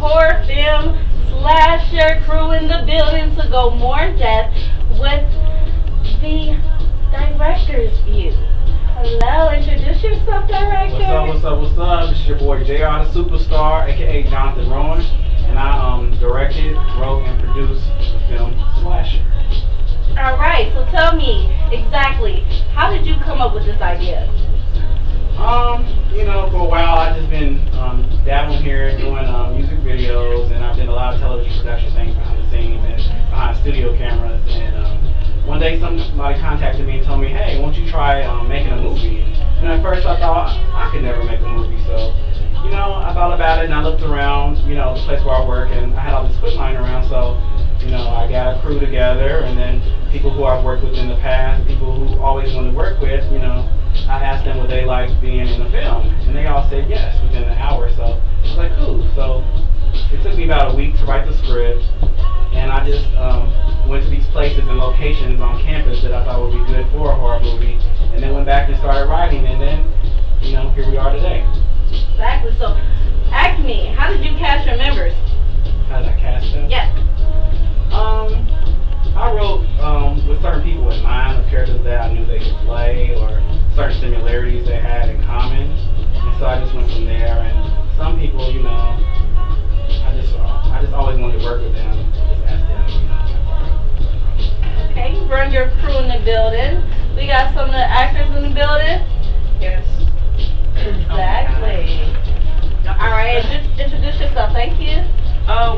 horror film slasher crew in the building to go more in depth with the director's view. Hello, introduce yourself, director. What's up, what's up, what's up? This is your boy JR the Superstar, aka Jonathan Rowan, and I directed, wrote, and produced the film Slasher. Alright, so tell me exactly, how did you come up with this idea? You know, for a while I've just been dabbling here, doing music videos, and I've done a lot of television production things behind the scenes and behind studio cameras. And one day somebody contacted me and told me, hey, won't you try making a movie? And at first I thought I could never make a movie, so you know, I thought about it and I looked around, you know, the place where I work, and I had all this equipment lying around, so you know, I got a crew together, and then people who I've worked with in the past, and people who always wanted to work with, you know, I asked them would they like being in the film, and they all said yes within an hour. So I was like, cool. So it took me about a week to write the script, and I just went to these places and locations on campus that I thought would be good for a horror movie, and then went back and started writing, and then, you know, here we are today. Exactly. So ask me, how did you cast your members? How did I cast them? Yeah. I wrote with certain people in mind, of characters that I knew they could play, or certain similarities they had in common, and so I just went from there. And some people, you know, I just always wanted to work with them, just ask them, you know, to be part of. Okay, you bring your crew in the building. We got some of the actors in the building. Yes. Exactly. All right, introduce yourself. Thank you.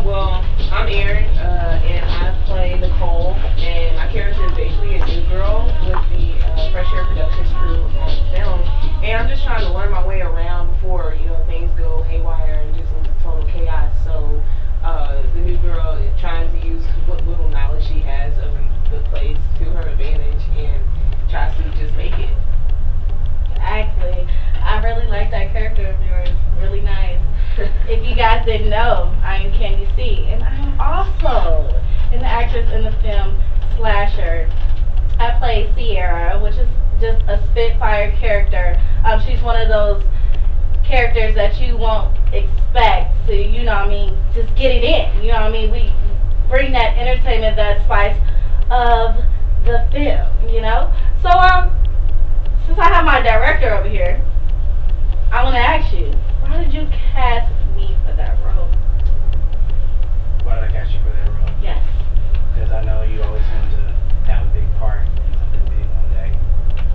Well, I'm Erin, and I play Nicole, and my character is basically a new girl with the Fresh Air Productions crew on film, and I'm just trying to learn my way around before, you know, things go haywire and just into total chaos. So, the new girl is trying to use what little knowledge she has of the place to her advantage, and tries to just make it. Exactly. I really like that character of yours. Really nice. If you guys didn't know, I'm Candy C, and I'm also an actress in the film Slasher. I play Sierra, which is just a spitfire character. She's one of those characters that you won't expect to, you know what I mean, just get it in. You know what I mean? We bring that entertainment, that spice of the film, you know? So, since I have my director over here, I want to ask you, why did you cast me for that role? Why did I cast you for that role? Yes. Because I know you always wanted to have a big part in something big one day.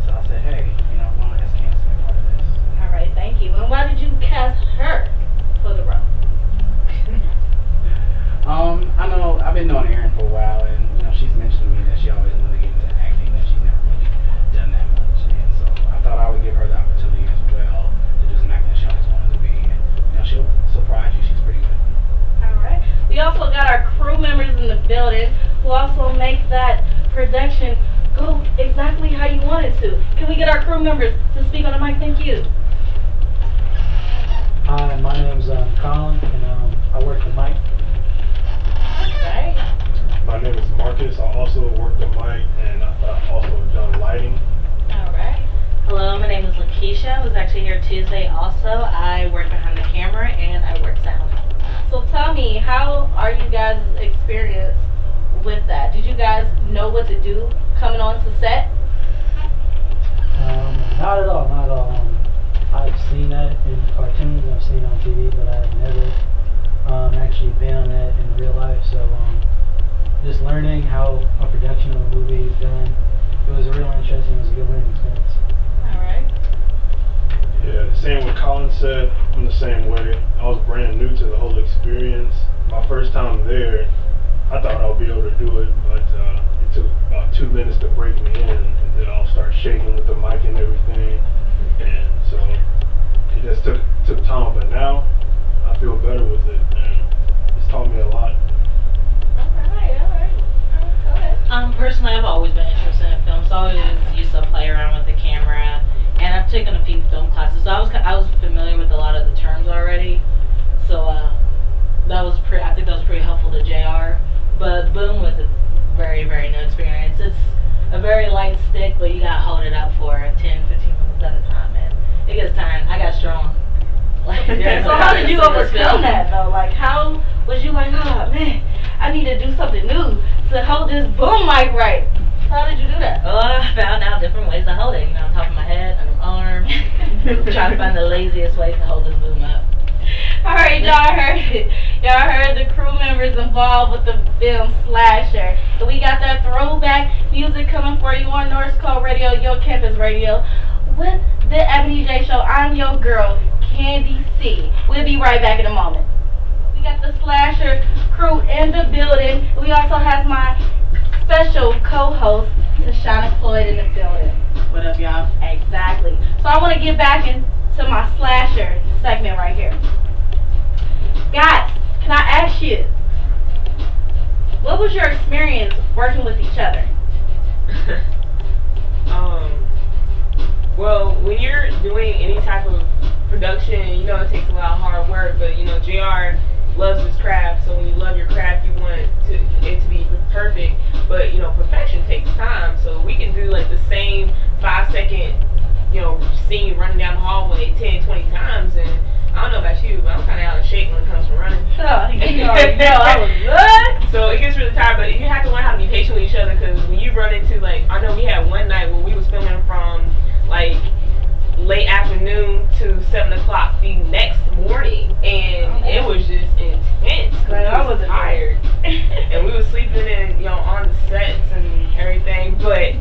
So I said, hey, you know, why don't I ask Candace to be part of this? All right, thank you. And why did you cast her for the role? I know I've been knowing Erin for a while, and you know, she's mentioned to me that she always wanted to get into acting, and she's never really done that much. And so I thought I would give her the opportunity as well to do some acting that she always wanted to be. And you know, she'll surprise you. She's pretty good. All right. We also got our crew members in the building who also make that production go exactly how you want it to. Can we get our crew members to speak on the mic? Thank you. Hi, my name's Colin, and I work for Mike. Right. My name is Marcus. I also work the mic, and I also have done lighting. All right. Hello, my name is Lakeisha. I was actually here Tuesday also. I work behind the camera and I work sound. So tell me, how are you guys' experience with that? Did you guys know what to do coming on to set? Not at all, not at all. I've seen that in cartoons, I've seen it on TV, but I've never actually been on that in real life. So just learning how a production of a movie is done, it was a real interesting, it was a good learning experience. All right. Yeah, same what Colin said. I'm the same way. I was brand new to the whole experience. My first time there, I thought I would be able to do it, but it took about 2 minutes to break me in, and then I'll start shaking with the mic and everything. And so it just took time, but now I feel better with it, and it's taught me a lot. Personally, I've always been interested in film, so I always used to play around with the camera, and I've taken a few film classes, so I was familiar with a lot of the terms already. So I think that was pretty helpful to JR. But Boom was a very, very new experience. It's a very light stick, but you gotta hold it up for 10, 15 minutes at a time, and it gets tiring. I got strong. Yeah, So how did you so this overcome film- that though? Like how was you like, oh man, I need to do something new to hold this boom mic right? How did you do that? I found out different ways to hold it. You know, on top of my head, on my arm. Trying to find the laziest way to hold this boom up. Alright, y'all heard it. Y'all heard the crew members involved with the film Slasher. And we got that throwback music coming for you on North Coast Radio, your campus radio. With the Ebony J Show, I'm your girl, Candy C. We'll be right back in a moment. We got the Slasher crew in the building. We also have my special co-host, Tashana Floyd, in the building. What up, y'all? Exactly. So I want to get back into my Slasher segment right here. Guys, can I ask you, what was your experience working with each other? Well, when you're doing any type of production, you know it takes a lot of hard work, but you know, JR loves his craft, so when you love your craft, you want it to be perfect, but you know, perfection takes time, so we can do like the same 5-second, you know, scene running down the hallway 10, 20 times, and I don't know about you, but I'm kind of out of shape when it comes to running. Oh, you already know I was good. So it gets really tired, but you have to learn how to be patient with each other, because when you run into, like, I know we had one night where we was filming from like late afternoon to 7 o'clock the next morning, and it was just intense. Like, I was tired, and we was sleeping in, you know, on the sets and everything, but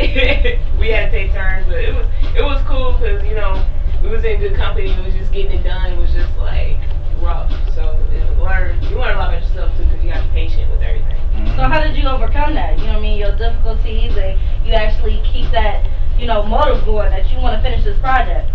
we had to take turns. But it was cool because, you know, we was in good company. It was just getting it done. It was just like rough. So you learn a lot about yourself too, because you have to be patient with everything. So how did you overcome that? You know what I mean? Your difficulties, and you actually keep that, you know, motive going that you want to finish this project.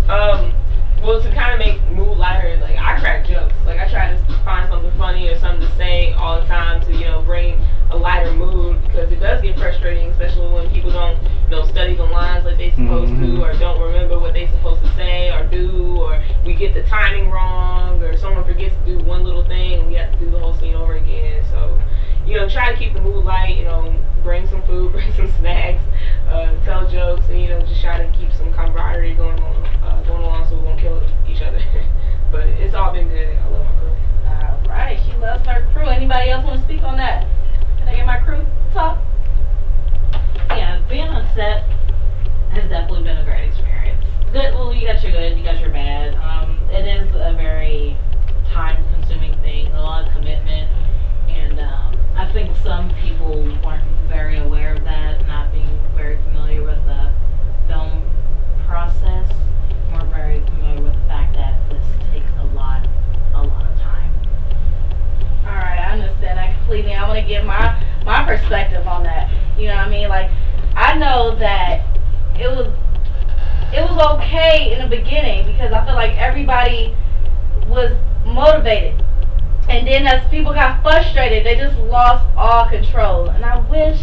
Well, to kind of make mood lighter, like I crack jokes. Like I try to find something funny or something to say all the time to, you know, bring a lighter mood, because it does get frustrating, especially when people don't, you know, study the lines like they supposed to, or don't remember what they supposed to say or do, or we get the timing wrong, or someone forgets to do one little thing and we have to do the whole scene over again. So, you know, try to keep the mood light, you know, bring some food, bring some snacks, tell jokes, and, you know, just try to keep some camaraderie going along so we won't kill each other. But it's all been good. I love my crew. Alright, she loves her crew. Anybody else want to speak on that? Can I get my crew talk? Yeah, being on set has definitely been a great experience. Good, well, you got your good, you got your bad. It is a very time-consuming thing, a lot of commitment, and I think some people weren't very aware of that, not being very familiar with the film process, weren't very familiar with the fact that this takes a lot of time. Alright, I understand that completely. I want to give my perspective on that. You know what I mean? Like, I know that it was okay in the beginning because I feel like everybody was motivated. And then as people got frustrated, they just lost all control. And I wish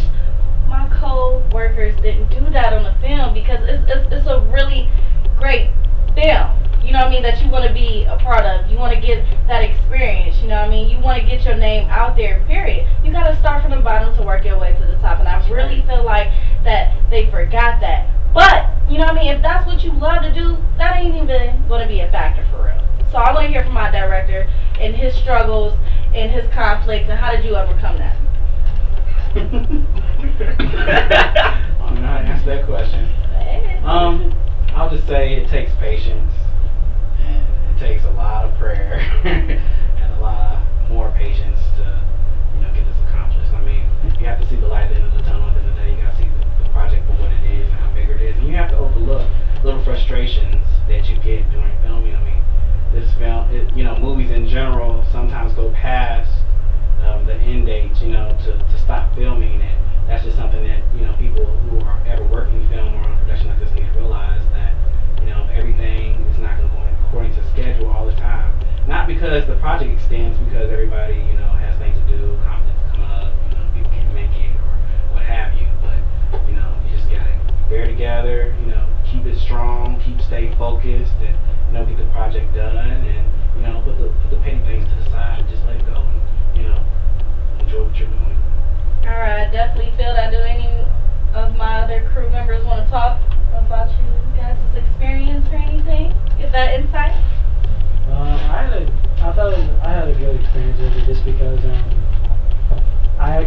my co-workers didn't do that on the film, because it's a really great film. You know what I mean? That you want to be a part of. You want to get that experience. You know what I mean? You want to get your name out there, period. You got to start from the bottom to work your way to the top. And I really feel like that they forgot that. But, you know what I mean? If that's what you love to do, that ain't even going to be a factor for real. So I want to hear from my director and his struggles and his conflicts, and how did you overcome that? I don't know how to answer that question. I'll just say it takes patience, and it takes a lot of prayer and a lot more patience to, you know, get this accomplished. I mean, you have to see the light at the end of the tunnel. At the end of the day, you got to see the project for what it is and how big it is, and you have to overlook little frustrations that you get during filming. I mean, this film, you know, movies in general sometimes go past the end dates, you know, to stop filming, and that's just something that, you know, people who are ever working film or on production like this need to realize, that, you know, everything is not going to go according to schedule all the time. Not because the project extends, because everybody, you know, has things to do, conflicts come up, you know, people can't make it or what have you, but, you know, you just got to bear together, you know, keep it strong, stay focused, and, you know, get the project done, and, you know, put the petty things to the side and just let it go, and, you know, enjoy what you're doing. Alright, I definitely feel that. Do any of my other crew members want to talk about you guys' experience or anything? Get that insight?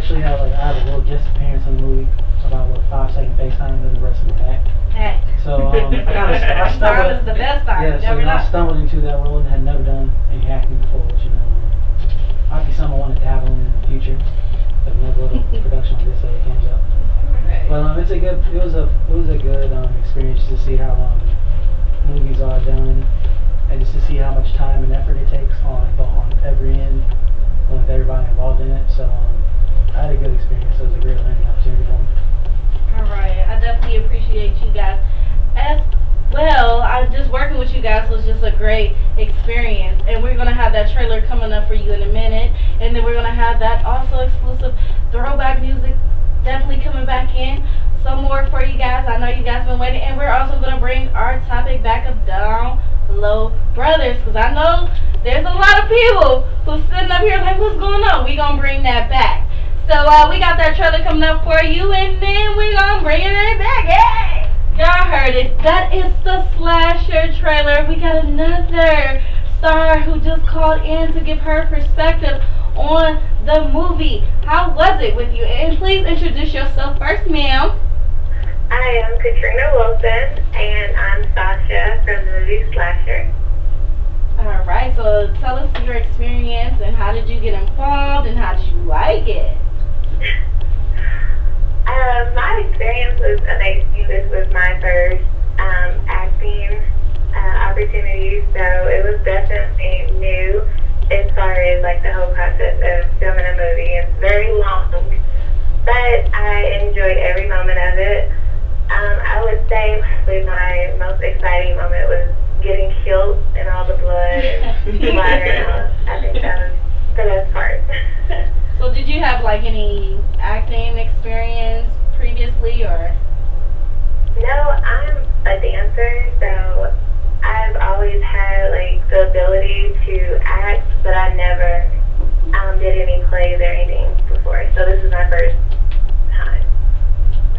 actually have I have a little guest appearance in the movie, about a 5-second FaceTime, then the rest of my back. Hey. So I Time stumbled. is the best time. Yeah, so Never know. I stumbled into that role and had never done any acting before, which might be something I want to dabble in the future. But another little production like this ever comes up. Alright. But it was a good experience to see how movies are done, and just to see how much time and effort it takes on every end, with everybody involved in it. So I had a good experience. It was a great learning opportunity for me. Alright, I definitely appreciate you guys as well. Just working with you guys was just a great experience, and we're gonna have that trailer coming up for you in a minute, and then we're gonna have that also exclusive throwback music definitely coming back in. Some more for you guys. I know you guys been waiting, and we're also gonna bring our topic back of Down Low Brothers, because I know there's a lot of people who's sitting up here like, what's going on? We gonna bring that back. So we got that trailer coming up for you, and then we gonna bring it back. Hey! Y'all heard it. That is the Slasher trailer. We got another star who just called in to give her perspective on the movie. How was it with you? And please introduce yourself first, ma'am. I am Katrina Wilson, and I'm Sasha from the movie Slasher. Alright, so tell us your experience and how did you get involved and how did you like it? My experience was amazing. This was my first acting opportunity, so it was definitely new as far as like the whole process of filming a movie. It's very long, but I enjoyed every moment of it. I would say probably my most exciting moment was getting killed and all the blood and splattering out. I think that was the best part. So did you have like any acting experience previously, or? No, I'm a dancer, so I've always had like the ability to act, but I never did any plays or anything before. So this is my first time.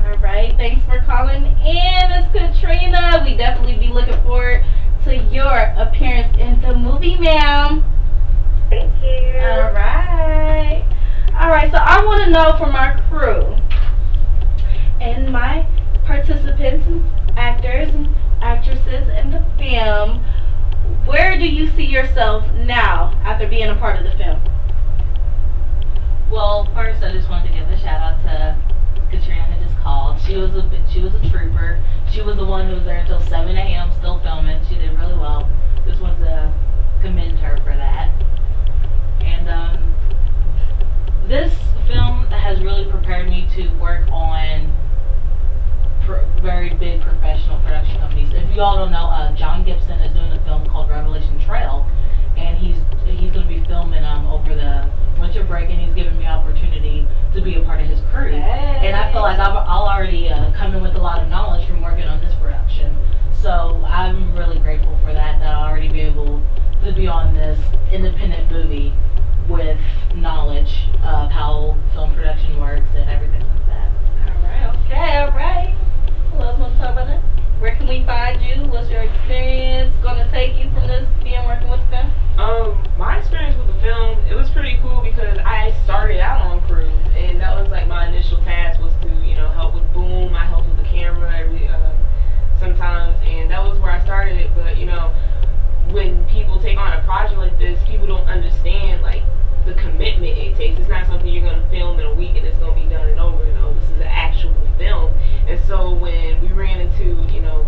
Alright, thanks for calling in, Miss Katrina. We definitely be looking forward to your appearance in the movie, ma'am. Thank you. Alright. Alright, so I want to know from our crew and my participants and actors and actresses in the film, where do you see yourself now after being a part of the film? Well, first I just wanted to give a shout out to Katrina who just called. She was a trooper. She was the one who was there until 7 a.m. still filming. She did really well. Just wanted to commend her for that. And this film has really prepared me to work on very big professional production companies. If you all don't know, John Gibson is doing a film called Revelation Trail, and he's going to be filming over the winter break, and he's given me opportunity to be a part of his crew. Hey. And I feel like I'll already come in with a lot of knowledge from working on this production. So I'm really grateful for that I'll already be able to be on this independent movie with knowledge of how film production works and everything like that. Alright, okay, alright. Who else wants to talk about that? Where can we find you? What's your experience going to take you from this being working with the film? My experience with the film, it was pretty cool because I started out on crew, and that was like my initial task was to, help with boom. I helped with the camera sometimes, and that was where I started it. But when people take on a project like this, people don't understand like the commitment it takes. It's not something you're going to film in a week and it's going to be done and over. This is an actual film. And so when we ran into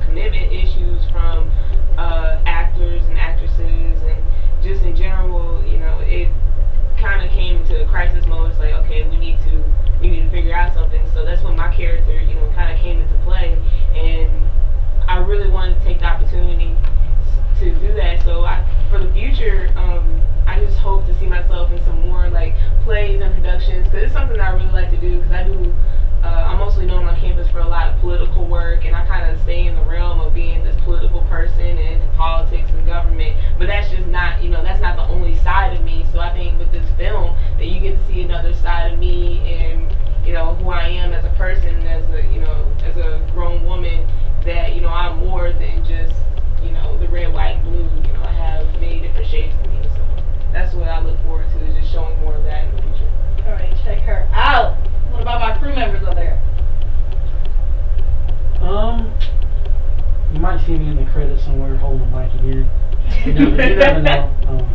commitment issues from actors and actresses and just in general, it kind of came into a crisis mode. It's like, okay, we need to figure out something. So that's when my character kind of came into play, and I really wanted to take the opportunity to do that. So for the future, I just hope to see myself in some more like plays and productions, because it's something that I really like to do, because I'm mostly known on campus for a lot of political work, and I kind of stay in the realm of being this political person and into politics and government. But that's just not, that's not the only side of me. So I think with this film that you get to see another side of me and, who I am as a person, as a grown woman, that, I'm more than just, the red, white, and blue. I have many different shades to me. So that's what I look forward to, is just showing more of that in the future. Alright, check her out. credits somewhere holding the mic again. You never know.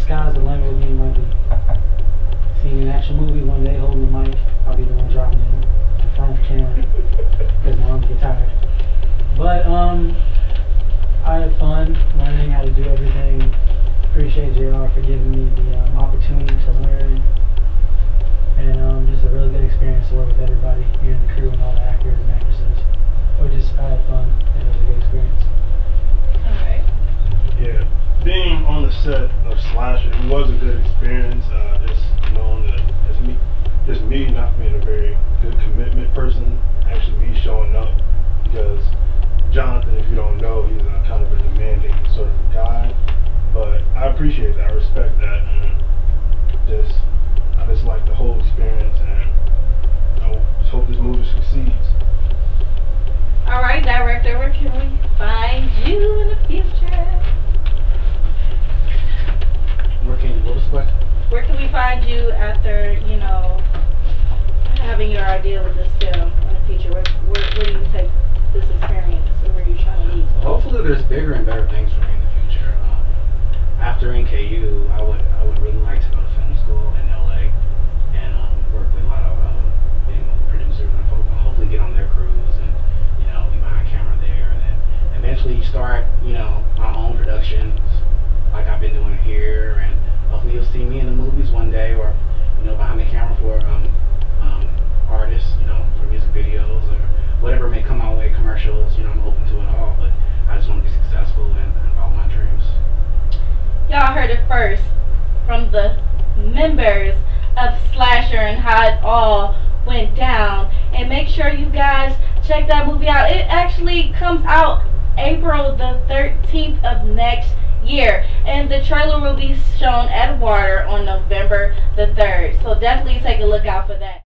Sky's the limit with me. Might be seeing an action movie one day holding the mic. I'll be the one dropping it in front of the camera because my arms get tired. But I had fun learning how to do everything. Appreciate JR for giving me the opportunity to learn. And just a really good experience to work with everybody here in the crew and all the actors and actresses. I had fun and it was a good experience. Alright. Yeah, being on the set of Slasher, it was a good experience. Just knowing that it's me not being a very good commitment person, actually me showing up, because Jonathan, if you don't know, he's kind of a demanding sort of guy. But I appreciate that, I respect that, and I just like the whole experience, and I just hope this movie succeeds. Alright, director, where can we find you in the future? What was the question? Where can we find you after, you know, having your idea with this film in the future? Where do you take this experience, or where are you trying to lead to? Hopefully there's bigger and better things for me in the future. After NKU, I would really like to go to film school in LA and work with a lot of big producers and hopefully get on their crews and, you know, be behind camera there, and then eventually start, you know, my own productions like I've been doing here, and hopefully you'll see me in the movies one day, or, you know, behind the camera for artists, you know, for music videos or whatever may come my way, commercials. You know, I'm open to it all, but I just want to be successful and follow my dreams. Y'all heard it first from the members of Slasher and how it all went down. And make sure you guys check that movie out. It actually comes out April the 13th of next year, and the trailer will be shown at Water on November the 3rd. So definitely take a look out for that.